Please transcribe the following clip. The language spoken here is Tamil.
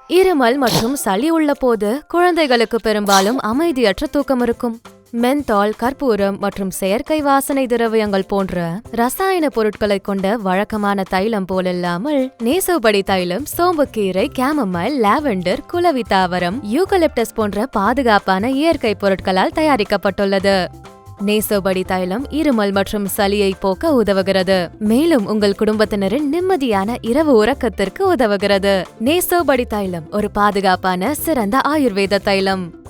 இருமல் மற்றும் சளி உள்ள போது குழந்தைகளுக்கு பெரும்பாலும் அமைதியற்ற தூக்கம் இருக்கும். மென்தால், கற்பூரம் மற்றும் செயற்கை வாசனை திரவியங்கள் போன்ற ரசாயன பொருட்களை கொண்ட வழக்கமான தைலம் போலில்லாமல் நேசோபடி தைலம் சோம்புக்கீரை, கேமமைல், லாவெண்டர், குளவி தாவரம், யூகலிப்டஸ் போன்ற பாதுகாப்பான இயற்கை பொருட்களால் தயாரிக்கப்பட்டுள்ளது. நேசோபடி தைலம் இருமல் மற்றும் சளியை போக்க உதவுகிறது, மேலும் உங்கள் குடும்பத்தினரின் நிம்மதியான இரவு உறக்கத்திற்கு உதவுகிறது. நேசோபடி தைலம் ஒரு பாதுகாப்பான சிறந்த ஆயுர்வேத தைலம்.